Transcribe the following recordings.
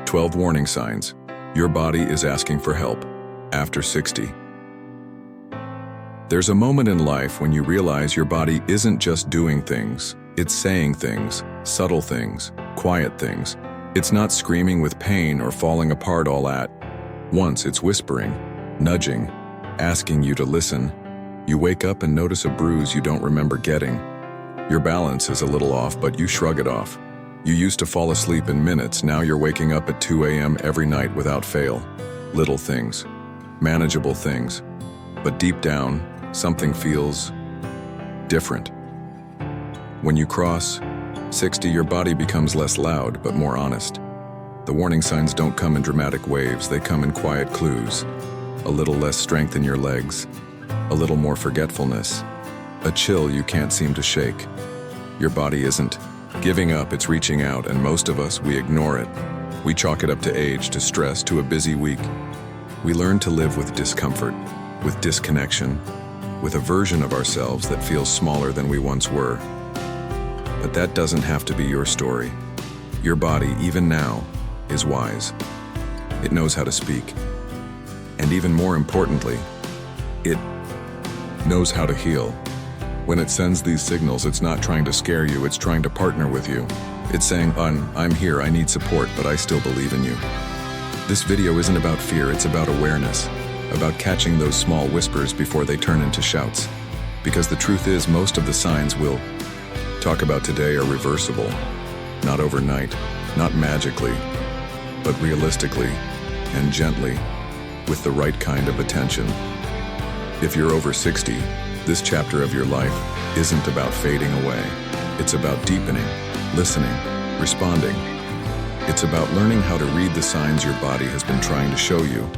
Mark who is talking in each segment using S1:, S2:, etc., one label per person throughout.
S1: 12 warning signs. Your body is asking for help. After 60. There's a moment in life when you realize your body isn't just doing things, it's saying things, subtle things, quiet things. It's not screaming with pain or falling apart all at once. It's whispering, nudging, asking you to listen. You wake up and notice a bruise you don't remember getting. Your balance is a little off, but you shrug it off. You used to fall asleep in minutes, now you're waking up at 2 a.m. every night without fail. Little things, manageable things, but deep down, something feels different. When you cross 60, your body becomes less loud, but more honest. The warning signs don't come in dramatic waves, they come in quiet clues. A little less strength in your legs, a little more forgetfulness, a chill you can't seem to shake. Your body isn't giving up, it's reaching out, and most of us, we ignore it. We chalk it up to age, to stress, to a busy week. We learn to live with discomfort, with disconnection, with a version of ourselves that feels smaller than we once were. But that doesn't have to be your story. Your body, even now, is wise. It knows how to speak. And even more importantly, it knows how to heal. When it sends these signals, it's not trying to scare you, it's trying to partner with you. It's saying, I'm here, I need support, but I still believe in you. This video isn't about fear, it's about awareness, about catching those small whispers before they turn into shouts. Because the truth is, most of the signs we'll talk about today are reversible. Not overnight, not magically, but realistically and gently, with the right kind of attention. If you're over 60, this chapter of your life isn't about fading away. It's about deepening, listening, responding. It's about learning how to read the signs your body has been trying to show you,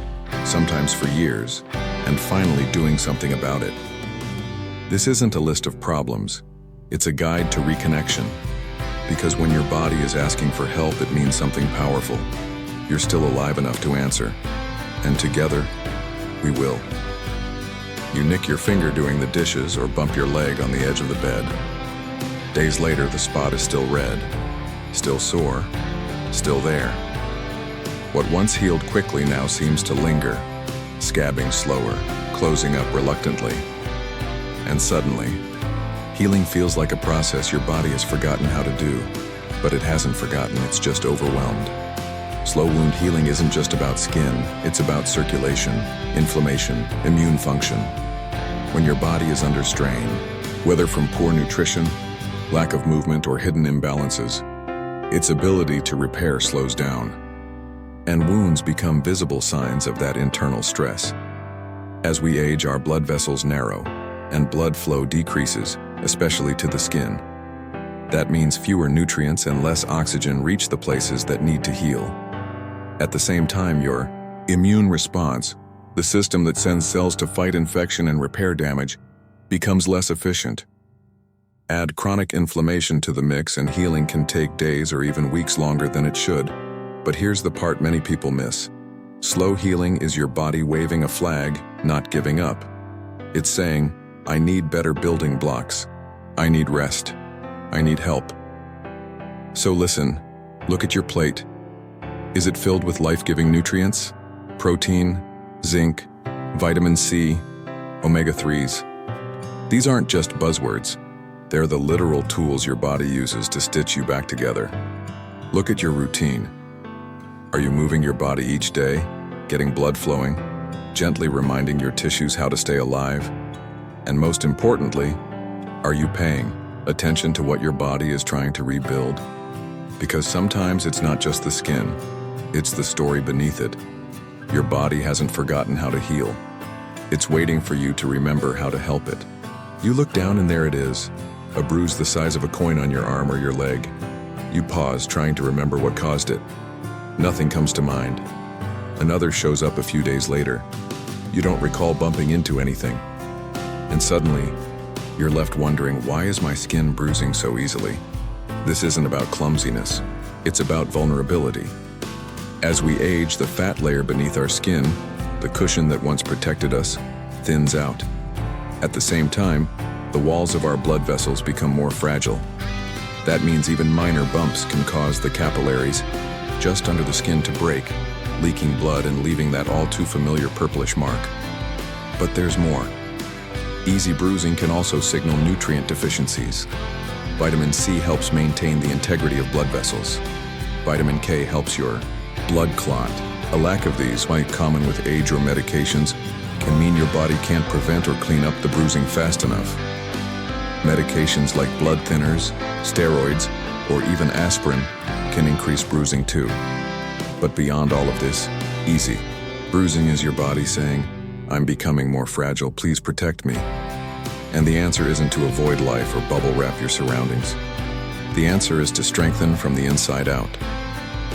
S1: sometimes for years, and finally doing something about it. This isn't a list of problems. It's a guide to reconnection. Because when your body is asking for help, it means something powerful. You're still alive enough to answer. And together, we will. You nick your finger doing the dishes or bump your leg on the edge of the bed. Days later, the spot is still red, still sore, still there. What once healed quickly now seems to linger, scabbing slower, closing up reluctantly. And suddenly, healing feels like a process your body has forgotten how to do, but it hasn't forgotten, it's just overwhelmed. Slow wound healing isn't just about skin, it's about circulation, inflammation, immune function. When your body is under strain, whether from poor nutrition, lack of movement, or hidden imbalances, its ability to repair slows down. And wounds become visible signs of that internal stress. As we age, our blood vessels narrow, and blood flow decreases, especially to the skin. That means fewer nutrients and less oxygen reach the places that need to heal. At the same time, your immune response, the system that sends cells to fight infection and repair damage, becomes less efficient. Add chronic inflammation to the mix and healing can take days or even weeks longer than it should. But here's the part many people miss. Slow healing is your body waving a flag, not giving up. It's saying, I need better building blocks. I need rest. I need help. So listen, look at your plate. Is it filled with life-giving nutrients? Protein, zinc, vitamin C, omega-3s. These aren't just buzzwords. They're the literal tools your body uses to stitch you back together. Look at your routine. Are you moving your body each day, getting blood flowing, gently reminding your tissues how to stay alive? And most importantly, are you paying attention to what your body is trying to rebuild? Because sometimes it's not just the skin, it's the story beneath it. Your body hasn't forgotten how to heal. It's waiting for you to remember how to help it. You look down and there it is, a bruise the size of a coin on your arm or your leg. You pause, trying to remember what caused it. Nothing comes to mind. Another shows up a few days later. You don't recall bumping into anything. And suddenly, you're left wondering, why is my skin bruising so easily? This isn't about clumsiness. It's about vulnerability. As we age, the fat layer beneath our skin, the cushion that once protected us, thins out. At the same time, the walls of our blood vessels become more fragile. That means even minor bumps can cause the capillaries just under the skin to break, leaking blood and leaving that all too familiar purplish mark. But there's more. Easy bruising can also signal nutrient deficiencies. Vitamin C helps maintain the integrity of blood vessels. Vitamin K helps your blood clot. A lack of these, quite common with age or medications, can mean your body can't prevent or clean up the bruising fast enough. Medications like blood thinners, steroids, or even aspirin can increase bruising too. But beyond all of this, easy. Bruising is your body saying, "I'm becoming more fragile, please protect me." And the answer isn't to avoid life or bubble wrap your surroundings. The answer is to strengthen from the inside out.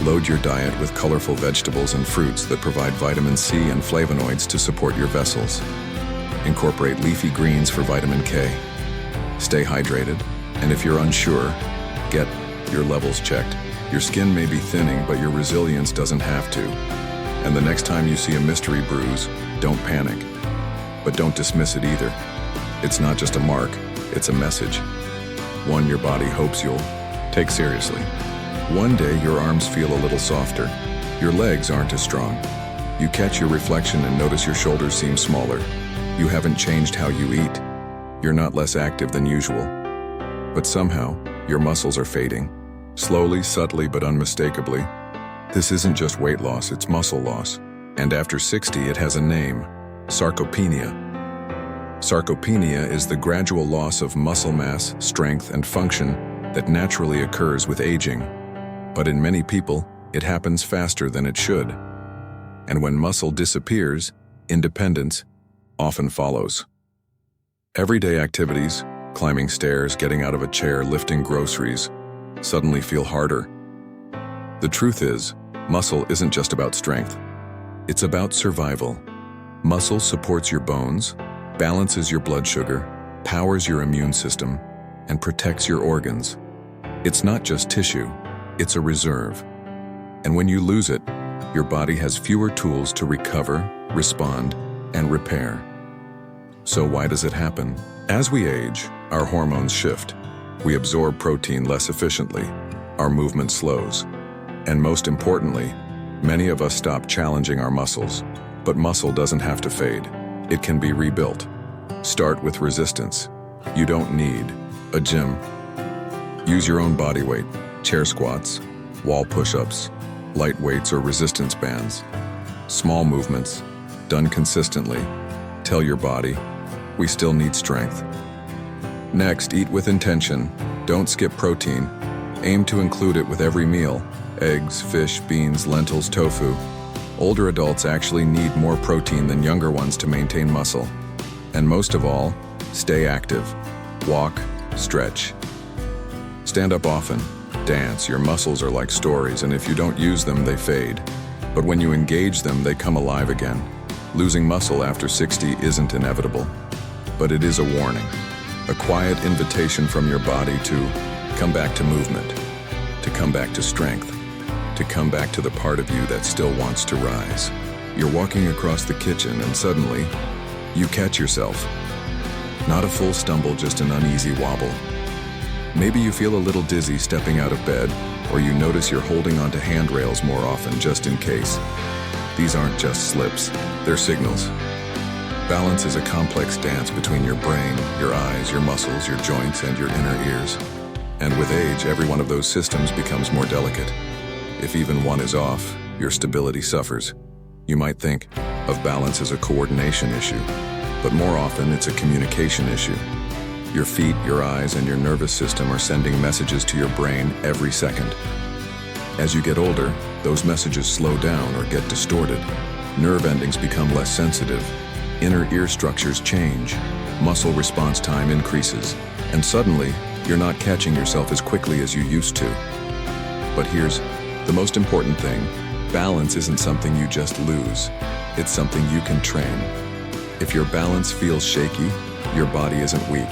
S1: Load your diet with colorful vegetables and fruits that provide vitamin C and flavonoids to support your vessels. Incorporate leafy greens for vitamin K. Stay hydrated, and if you're unsure, get your levels checked. Your skin may be thinning, but your resilience doesn't have to. And the next time you see a mystery bruise, don't panic. But don't dismiss it either. It's not just a mark, it's a message. One your body hopes you'll take seriously. One day your arms feel a little softer. Your legs aren't as strong. You catch your reflection and notice your shoulders seem smaller. You haven't changed how you eat. You're not less active than usual. But somehow, your muscles are fading. Slowly, subtly, but unmistakably. This isn't just weight loss, it's muscle loss. And after 60, it has a name: sarcopenia. Sarcopenia is the gradual loss of muscle mass, strength, and function that naturally occurs with aging. But in many people, it happens faster than it should. And when muscle disappears, independence often follows. Everyday activities, climbing stairs, getting out of a chair, lifting groceries, suddenly feel harder. The truth is, muscle isn't just about strength. It's about survival. Muscle supports your bones, balances your blood sugar, powers your immune system, and protects your organs. It's not just tissue, it's a reserve. And when you lose it, your body has fewer tools to recover, respond, and repair. So why does it happen? As we age, our hormones shift. We absorb protein less efficiently. Our movement slows. And most importantly, many of us stop challenging our muscles. But muscle doesn't have to fade. It can be rebuilt. Start with resistance. You don't need a gym. Use your own body weight, chair squats, wall push-ups, light weights or resistance bands. Small movements, done consistently. Tell your body, we still need strength. Next, eat with intention. Don't skip protein. Aim to include it with every meal. Eggs, fish, beans, lentils, tofu. Older adults actually need more protein than younger ones to maintain muscle. And most of all, stay active. Walk, stretch. Stand up often. Dance. Your muscles are like stories, and if you don't use them, they fade. But when you engage them, they come alive again. Losing muscle after 60 isn't inevitable, but it is a warning. A quiet invitation from your body to come back to movement, to come back to strength, to come back to the part of you that still wants to rise. You're walking across the kitchen and suddenly, you catch yourself. Not a full stumble, just an uneasy wobble. Maybe you feel a little dizzy stepping out of bed, or you notice you're holding onto handrails more often just in case. These aren't just slips, they're signals. Balance is a complex dance between your brain, your eyes, your muscles, your joints, and your inner ears. And with age, every one of those systems becomes more delicate. If even one is off, your stability suffers. You might think of balance as a coordination issue, but more often it's a communication issue. Your feet, your eyes, and your nervous system are sending messages to your brain every second. As you get older, those messages slow down or get distorted. Nerve endings become less sensitive. Inner ear structures change. Muscle response time increases. And suddenly, you're not catching yourself as quickly as you used to. But here's the most important thing. Balance isn't something you just lose. It's something you can train. If your balance feels shaky, your body isn't weak.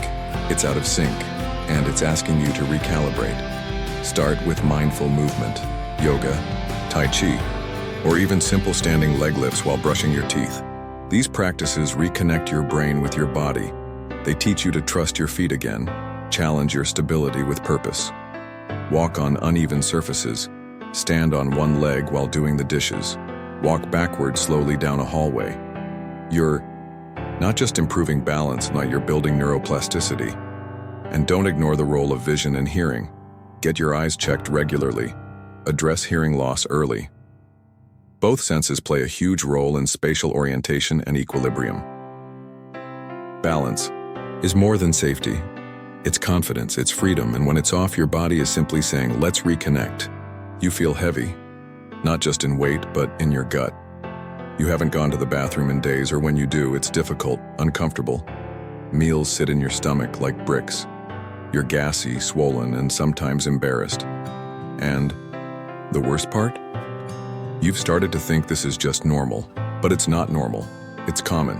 S1: It's out of sync, and it's asking you to recalibrate. Start with mindful movement, yoga, tai chi, or even simple standing leg lifts while brushing your teeth. These practices reconnect your brain with your body. They teach you to trust your feet again, challenge your stability with purpose. Walk on uneven surfaces, Stand on one leg while doing the dishes. Walk backward slowly down a hallway. You're not just improving balance, but you're building neuroplasticity. And don't ignore the role of vision and hearing. Get your eyes checked regularly. Address hearing loss early. Both senses play a huge role in spatial orientation and equilibrium. Balance is more than safety. It's confidence, it's freedom, and when it's off, your body is simply saying, let's reconnect. You feel heavy, not just in weight, but in your gut. You haven't gone to the bathroom in days, or when you do, it's difficult, uncomfortable. Meals sit in your stomach like bricks. You're gassy, swollen, and sometimes embarrassed. And the worst part? You've started to think this is just normal, but it's not normal. It's common.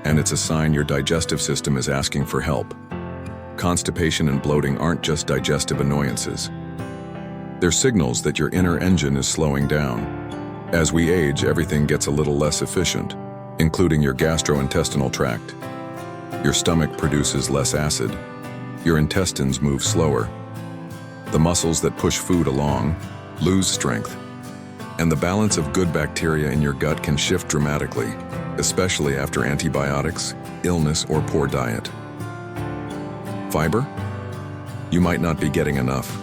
S1: And it's a sign your digestive system is asking for help. Constipation and bloating aren't just digestive annoyances. They're signals that your inner engine is slowing down. As we age, everything gets a little less efficient, including your gastrointestinal tract. Your stomach produces less acid. Your intestines move slower. The muscles that push food along lose strength. And the balance of good bacteria in your gut can shift dramatically, especially after antibiotics, illness, or poor diet. Fiber? You might not be getting enough.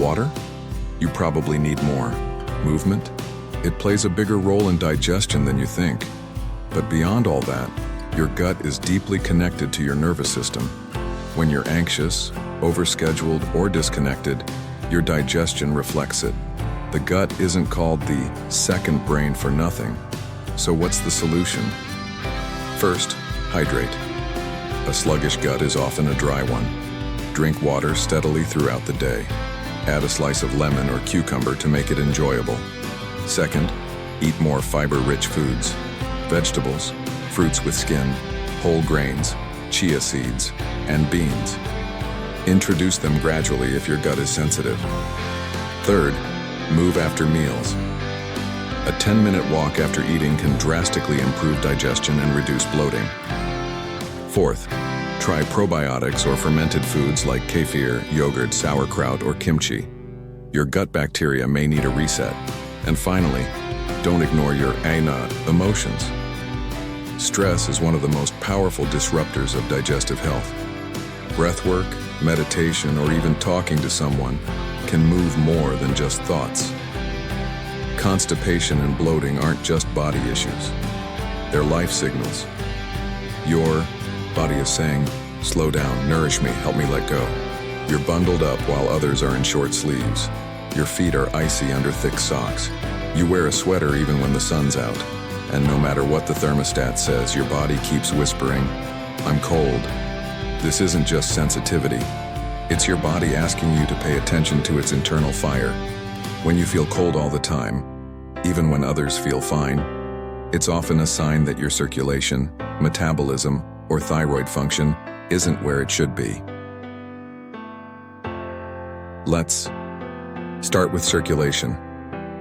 S1: Water? You probably need more. Movement? It plays a bigger role in digestion than you think. But beyond all that, your gut is deeply connected to your nervous system. When you're anxious, overscheduled, or disconnected, your digestion reflects it. The gut isn't called the second brain for nothing. So what's the solution? First, hydrate. A sluggish gut is often a dry one. Drink water steadily throughout the day. Add a slice of lemon or cucumber to make it enjoyable. Second, eat more fiber-rich foods. Vegetables, fruits with skin, whole grains, chia seeds, and beans. Introduce them gradually if your gut is sensitive. Third, move after meals. A 10-minute walk after eating can drastically improve digestion and reduce bloating. Fourth, try probiotics or fermented foods like kefir, yogurt, sauerkraut, or kimchi. Your gut bacteria may need a reset. And finally, don't ignore your emotions. Stress is one of the most powerful disruptors of digestive health. Breathwork, meditation, or even talking to someone can move more than just thoughts. Constipation and bloating aren't just body issues. They're life signals. Your body is saying, slow down, nourish me, help me let go. You're bundled up while others are in short sleeves. Your feet are icy under thick socks. You wear a sweater even when the sun's out. And no matter what the thermostat says, your body keeps whispering, I'm cold. This isn't just sensitivity. It's your body asking you to pay attention to its internal fire. When you feel cold all the time, even when others feel fine, it's often a sign that your circulation, metabolism, or thyroid function isn't where it should be. Let's start with circulation.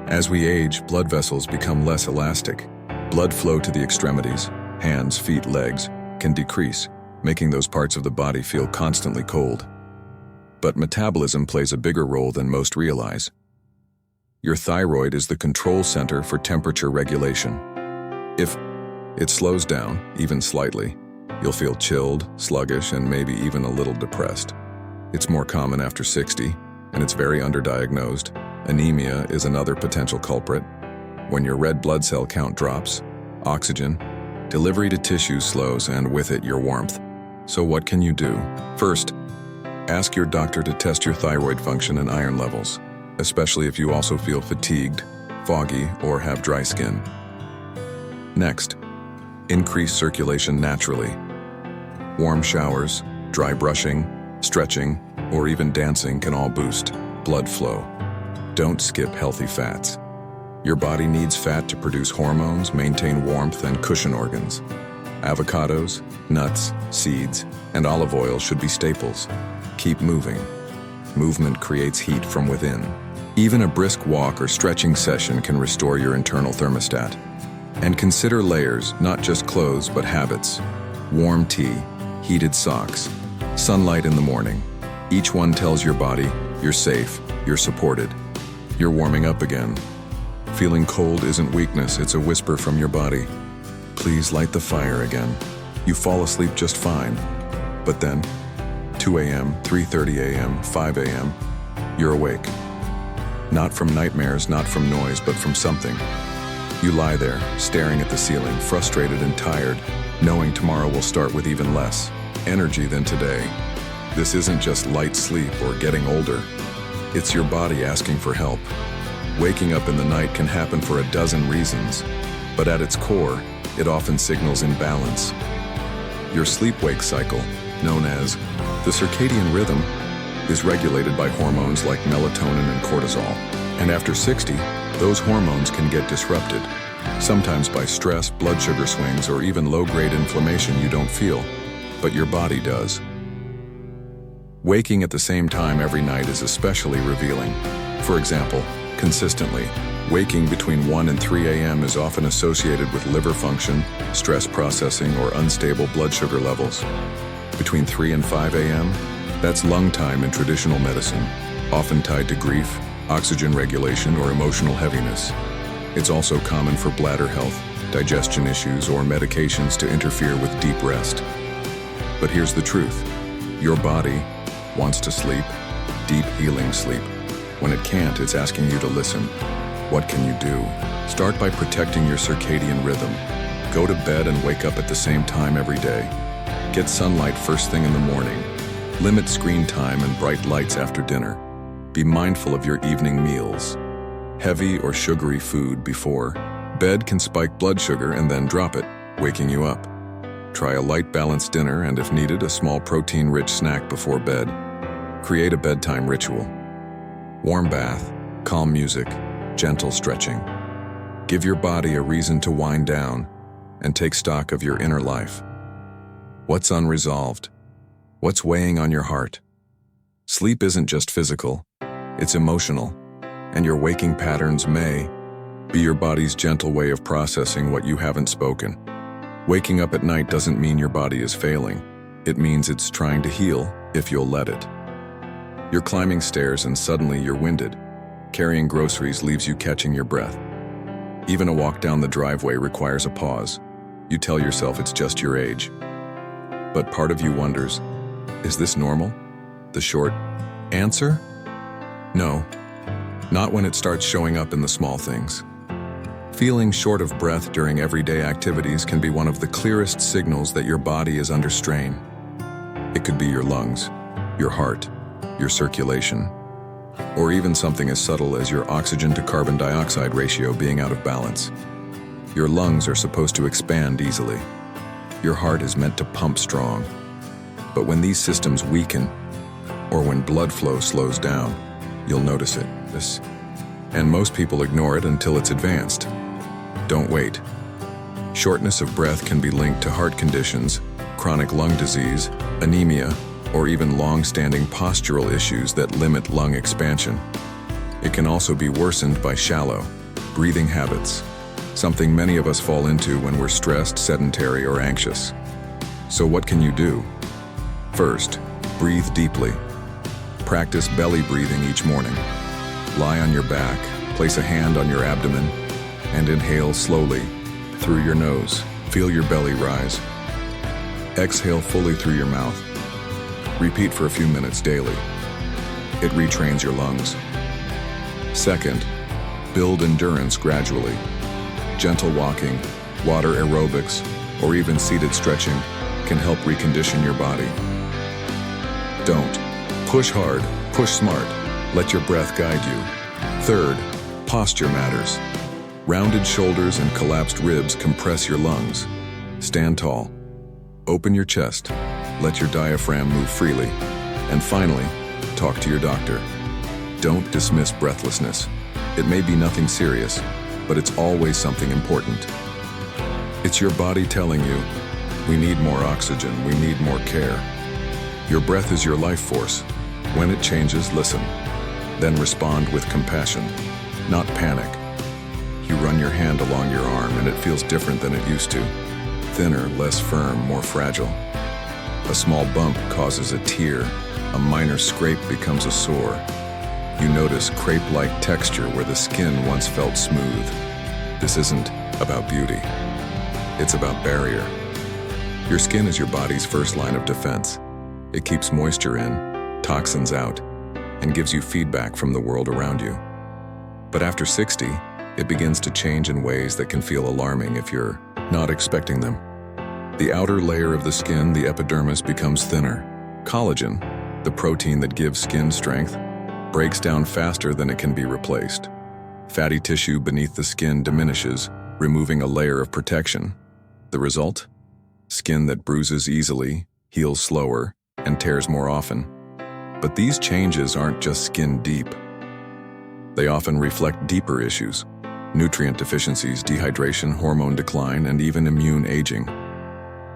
S1: As we age, blood vessels become less elastic. Blood flow to the extremities, hands, feet, legs, can decrease, making those parts of the body feel constantly cold. But metabolism plays a bigger role than most realize. Your thyroid is the control center for temperature regulation. If it slows down, even slightly, you'll feel chilled, sluggish, and maybe even a little depressed. It's more common after 60, and it's very underdiagnosed. Anemia is another potential culprit. When your red blood cell count drops, oxygen, delivery to tissues slows, and with it your warmth. So what can you do? First, ask your doctor to test your thyroid function and iron levels, especially if you also feel fatigued, foggy, or have dry skin. Next, increase circulation naturally. Warm showers, dry brushing, stretching, or even dancing can all boost blood flow. Don't skip healthy fats. Your body needs fat to produce hormones, maintain warmth, and cushion organs. Avocados, nuts, seeds, and olive oil should be staples. Keep moving. Movement creates heat from within. Even a brisk walk or stretching session can restore your internal thermostat. And consider layers, not just clothes, but habits. Warm tea, heated socks, sunlight in the morning. Each one tells your body, you're safe, you're supported. You're warming up again. Feeling cold isn't weakness, it's a whisper from your body. Please light the fire again. You fall asleep just fine. But then, 2 a.m., 3:30 a.m., 5 a.m., you're awake. Not from nightmares, not from noise, but from something. You lie there, staring at the ceiling, frustrated and tired, knowing tomorrow will start with even less energy than today. This isn't just light sleep or getting older. It's your body asking for help. Waking up in the night can happen for a dozen reasons, but at its core, it often signals imbalance. Your sleep-wake cycle, known as the circadian rhythm, is regulated by hormones like melatonin and cortisol. And after 60, those hormones can get disrupted, sometimes by stress, blood sugar swings, or even low-grade inflammation you don't feel, but your body does. Waking at the same time every night is especially revealing. For example, consistently, waking between 1 and 3 a.m. is often associated with liver function, stress processing, or unstable blood sugar levels. Between 3 and 5 a.m., that's lung time in traditional medicine, often tied to grief, oxygen regulation, or emotional heaviness. It's also common for bladder health, digestion issues, or medications to interfere with deep rest. But here's the truth. Your body wants to sleep, deep healing sleep. When it can't, it's asking you to listen. What can you do? Start by protecting your circadian rhythm. Go to bed and wake up at the same time every day. Get sunlight first thing in the morning. Limit screen time and bright lights after dinner. Be mindful of your evening meals. Heavy or sugary food before bed can spike blood sugar and then drop it, waking you up. Try a light balanced dinner and, if needed, a small protein-rich snack before bed. Create a bedtime ritual. Warm bath, calm music, gentle stretching. Give your body a reason to wind down and take stock of your inner life. What's unresolved? What's weighing on your heart? Sleep isn't just physical, it's emotional, and your waking patterns may be your body's gentle way of processing what you haven't spoken. Waking up at night doesn't mean your body is failing. It means it's trying to heal if you'll let it. You're climbing stairs and suddenly you're winded. Carrying groceries leaves you catching your breath. Even a walk down the driveway requires a pause. You tell yourself it's just your age. But part of you wonders, is this normal? The short answer? No, not when it starts showing up in the small things. Feeling short of breath during everyday activities can be one of the clearest signals that your body is under strain. It could be your lungs, your heart, your circulation, or even something as subtle as your oxygen to carbon dioxide ratio being out of balance. Your lungs are supposed to expand easily. Your heart is meant to pump strong. But when these systems weaken, or when blood flow slows down, you'll notice it. And most people ignore it until it's advanced. Don't wait. Shortness of breath can be linked to heart conditions, chronic lung disease, anemia, or even long-standing postural issues that limit lung expansion. It can also be worsened by shallow breathing habits, something many of us fall into when we're stressed, sedentary, or anxious. So what can you do? First, breathe deeply. Practice belly breathing each morning. Lie on your back, place a hand on your abdomen, and inhale slowly through your nose. Feel your belly rise. Exhale fully through your mouth. Repeat for a few minutes daily. It retrains your lungs. Second, build endurance gradually. Gentle walking, water aerobics, or even seated stretching can help recondition your body. Don't push hard, push smart. Let your breath guide you. Third, posture matters. Rounded shoulders and collapsed ribs compress your lungs. Stand tall. Open your chest. Let your diaphragm move freely. And finally, talk to your doctor. Don't dismiss breathlessness. It may be nothing serious, but it's always something important. It's your body telling you, we need more oxygen, we need more care. Your breath is your life force. When it changes, listen. Then respond with compassion, not panic. You run your hand along your arm and it feels different than it used to. Thinner, less firm, more fragile. A small bump causes a tear. A minor scrape becomes a sore. You notice crepe-like texture where the skin once felt smooth. This isn't about beauty. It's about barrier. Your skin is your body's first line of defense. It keeps moisture in, toxins out, and gives you feedback from the world around you. But after 60, it begins to change in ways that can feel alarming if you're not expecting them. The outer layer of the skin, the epidermis, becomes thinner. Collagen, the protein that gives skin strength, breaks down faster than it can be replaced. Fatty tissue beneath the skin diminishes, removing a layer of protection. The result? Skin that bruises easily, heals slower, and tears more often. But these changes aren't just skin deep. They often reflect deeper issues: nutrient deficiencies, dehydration, hormone decline, and even immune aging.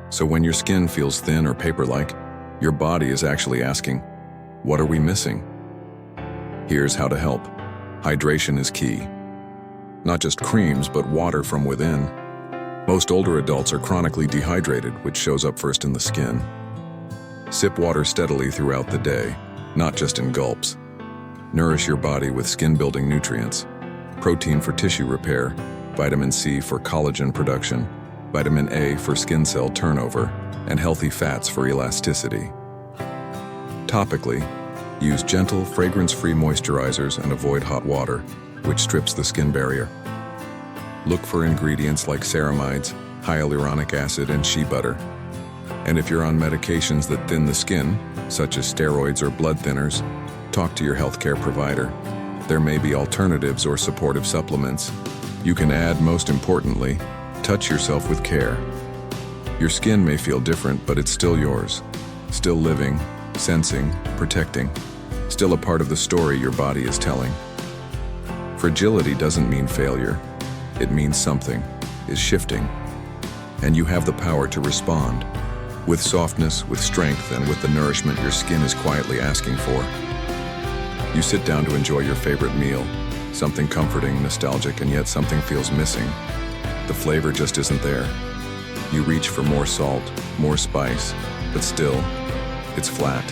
S1: So when your skin feels thin or paper-like, your body is actually asking, what are we missing? Here's how to help. Hydration is key. Not just creams, but water from within. Most older adults are chronically dehydrated, which shows up first in the skin. Sip water steadily throughout the day, not just in gulps. Nourish your body with skin-building nutrients: protein for tissue repair, vitamin C for collagen production, vitamin A for skin cell turnover, and healthy fats for elasticity. Topically, use gentle, fragrance-free moisturizers and avoid hot water, which strips the skin barrier. Look for ingredients like ceramides, hyaluronic acid, and shea butter. And if you're on medications that thin the skin, such as steroids or blood thinners, talk to your healthcare provider. There may be alternatives or supportive supplements you can add. Most importantly, touch yourself with care. Your skin may feel different, but it's still yours. Still living, sensing, protecting. Still a part of the story your body is telling. Fragility doesn't mean failure. It means something is shifting. And you have the power to respond. With softness, with strength, and with the nourishment your skin is quietly asking for. You sit down to enjoy your favorite meal, something comforting, nostalgic, and yet something feels missing. The flavor just isn't there. You reach for more salt, more spice, but still, it's flat.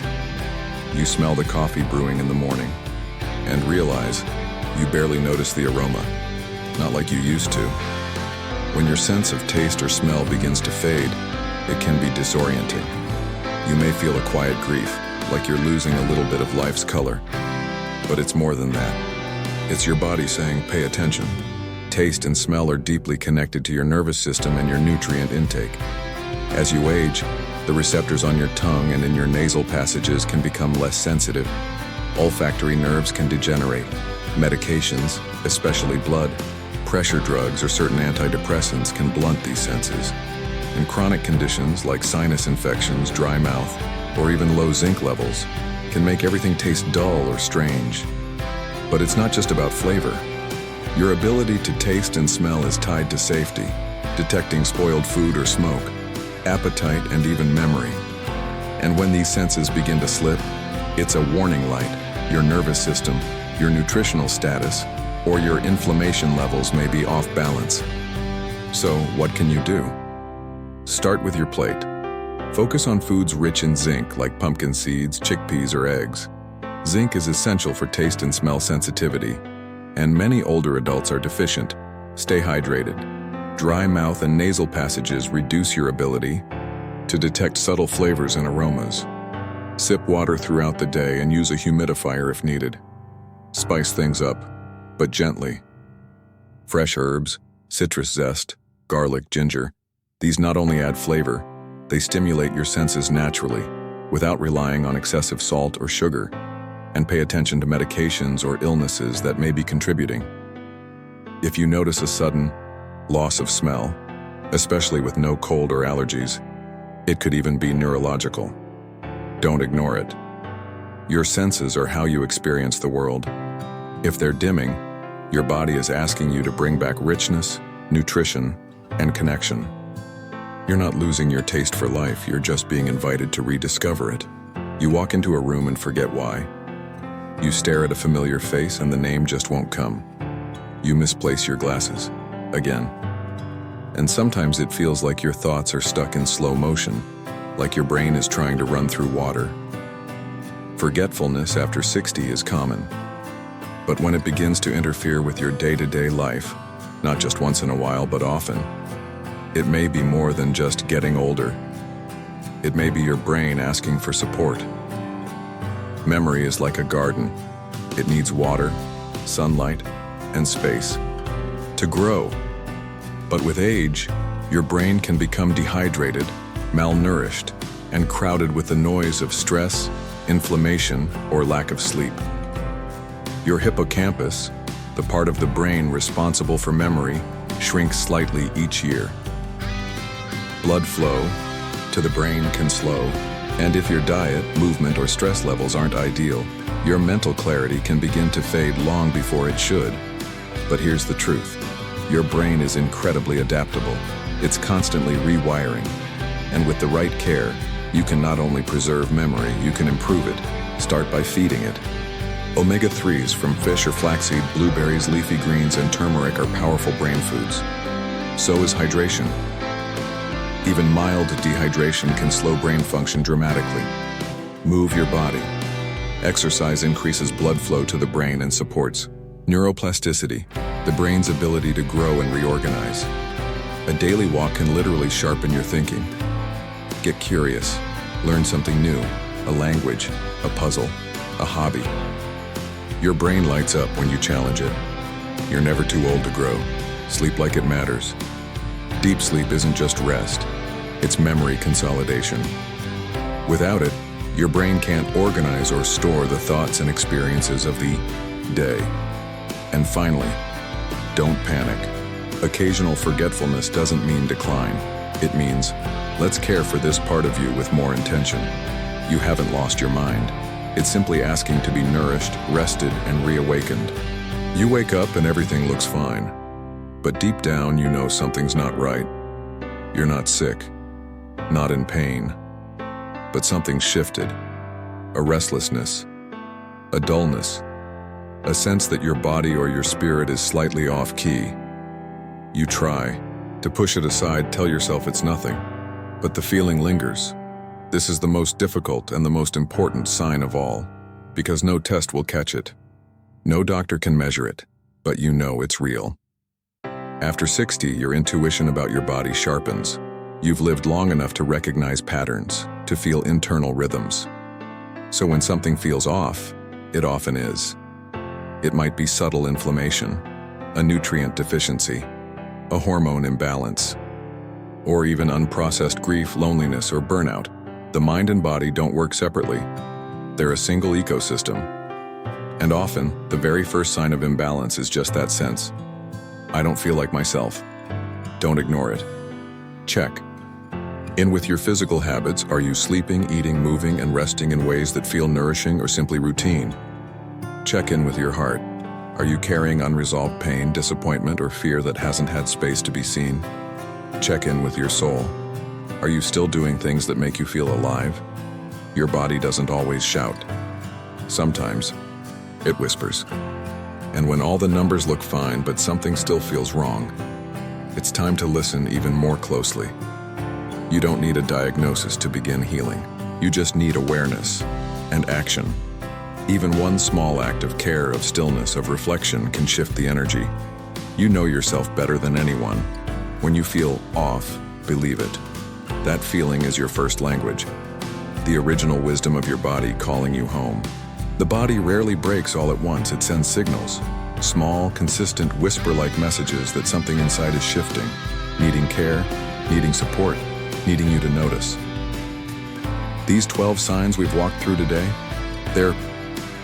S1: You smell the coffee brewing in the morning and realize you barely notice the aroma, not like you used to. When your sense of taste or smell begins to fade, it can be disorienting. You may feel a quiet grief, like you're losing a little bit of life's color. But it's more than that. It's your body saying, pay attention. Taste and smell are deeply connected to your nervous system and your nutrient intake. As you age, the receptors on your tongue and in your nasal passages can become less sensitive. Olfactory nerves can degenerate. Medications, especially blood pressure drugs or certain antidepressants, can blunt these senses. And chronic conditions like sinus infections, dry mouth, or even low zinc levels can make everything taste dull or strange. But it's not just about flavor. Your ability to taste and smell is tied to safety, detecting spoiled food or smoke, appetite, and even memory. And when these senses begin to slip, it's a warning light. Your nervous system, your nutritional status, or your inflammation levels may be off balance. So, what can you do? Start with your plate. Focus on foods rich in zinc, like pumpkin seeds, chickpeas, or eggs. Zinc is essential for taste and smell sensitivity, and many older adults are deficient. Stay hydrated. Dry mouth and nasal passages reduce your ability to detect subtle flavors and aromas. Sip water throughout the day and use a humidifier if needed. Spice things up, but gently. Fresh herbs, citrus zest, garlic, ginger, these not only add flavor, they stimulate your senses naturally, without relying on excessive salt or sugar. And pay attention to medications or illnesses that may be contributing. If you notice a sudden loss of smell, especially with no cold or allergies, it could even be neurological. Don't ignore it. Your senses are how you experience the world. If they're dimming, your body is asking you to bring back richness, nutrition, and connection. You're not losing your taste for life, you're just being invited to rediscover it. You walk into a room and forget why. You stare at a familiar face and the name just won't come. You misplace your glasses, again. And sometimes it feels like your thoughts are stuck in slow motion, like your brain is trying to run through water. Forgetfulness after 60 is common. But when it begins to interfere with your day-to-day life, not just once in a while, but often, it may be more than just getting older. It may be your brain asking for support. Memory is like a garden. It needs water, sunlight, and space to grow. But with age, your brain can become dehydrated, malnourished, and crowded with the noise of stress, inflammation, or lack of sleep. Your hippocampus, the part of the brain responsible for memory, shrinks slightly each year. Blood flow to the brain can slow, and if your diet, movement, or stress levels aren't ideal, your mental clarity can begin to fade long before it should. But here's the truth. Your brain is incredibly adaptable. It's constantly rewiring. And with the right care, you can not only preserve memory, you can improve it. Start by feeding it. Omega-3s from fish or flaxseed, blueberries, leafy greens, and turmeric are powerful brain foods. So is hydration. Even mild dehydration can slow brain function dramatically. Move your body. Exercise increases blood flow to the brain and supports neuroplasticity, the brain's ability to grow and reorganize. A daily walk can literally sharpen your thinking. Get curious. Learn something new, a language, a puzzle, a hobby. Your brain lights up when you challenge it. You're never too old to grow. Sleep like it matters. Deep sleep isn't just rest. It's memory consolidation. Without it, your brain can't organize or store the thoughts and experiences of the day. And finally, don't panic. Occasional forgetfulness doesn't mean decline. It means, let's care for this part of you with more intention. You haven't lost your mind. It's simply asking to be nourished, rested, and reawakened. You wake up and everything looks fine. But deep down, you know something's not right. You're not sick, not in pain, but something's shifted. A restlessness, a dullness, a sense that your body or your spirit is slightly off key. You try to push it aside, tell yourself it's nothing, but the feeling lingers. This is the most difficult and the most important sign of all, because no test will catch it. No doctor can measure it, but you know it's real. After 60, your intuition about your body sharpens. You've lived long enough to recognize patterns, to feel internal rhythms. So when something feels off, it often is. It might be subtle inflammation, a nutrient deficiency, a hormone imbalance, or even unprocessed grief, loneliness, or burnout. The mind and body don't work separately. They're a single ecosystem. And often, the very first sign of imbalance is just that sense. I don't feel like myself. Don't ignore it. Check. In with your physical habits, are you sleeping, eating, moving, and resting in ways that feel nourishing or simply routine? Check in with your heart. Are you carrying unresolved pain, disappointment, or fear that hasn't had space to be seen? Check in with your soul. Are you still doing things that make you feel alive? Your body doesn't always shout. Sometimes, it whispers. And when all the numbers look fine but something still feels wrong, it's time to listen even more closely. You don't need a diagnosis to begin healing. You just need awareness and action. Even one small act of care, of stillness, of reflection can shift the energy. You know yourself better than anyone. When you feel off, believe it. That feeling is your first language, the original wisdom of your body calling you home. The body rarely breaks all at once. It sends signals, small, consistent, whisper-like messages that something inside is shifting, needing care, needing support, needing you to notice. These 12 signs we've walked through today, they're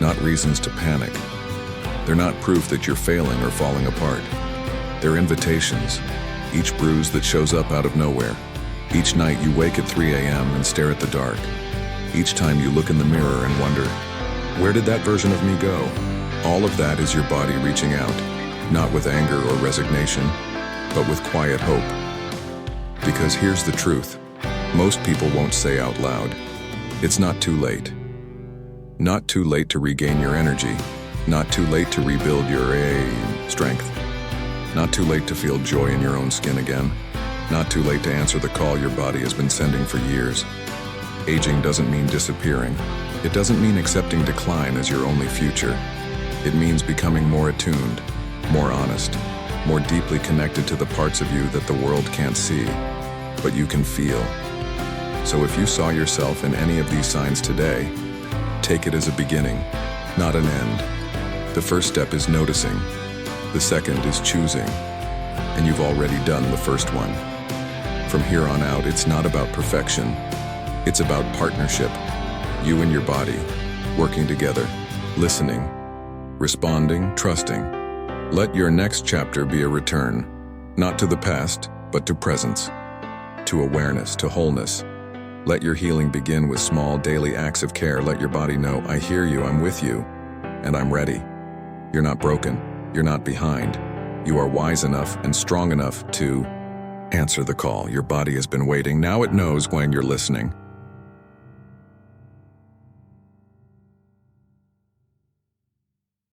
S1: not reasons to panic. They're not proof that you're failing or falling apart. They're invitations, each bruise that shows up out of nowhere. Each night you wake at 3 a.m. and stare at the dark. Each time you look in the mirror and wonder, where did that version of me go? All of that is your body reaching out, not with anger or resignation, but with quiet hope. Because here's the truth, most people won't say out loud, it's not too late. Not too late to regain your energy, not too late to rebuild your strength, not too late to feel joy in your own skin again, not too late to answer the call your body has been sending for years. Aging doesn't mean disappearing. It doesn't mean accepting decline as your only future. It means becoming more attuned, more honest, more deeply connected to the parts of you that the world can't see, but you can feel. So if you saw yourself in any of these signs today, take it as a beginning, not an end. The first step is noticing. The second is choosing. And you've already done the first one. From here on out, it's not about perfection. It's about partnership. You and your body, working together, listening, responding, trusting. Let your next chapter be a return, not to the past, but to presence, to awareness, to wholeness. Let your healing begin with small daily acts of care. Let your body know, I hear you, I'm with you, and I'm ready. You're not broken. You're not behind. You are wise enough and strong enough to answer the call. Your body has been waiting. Now it knows when you're listening.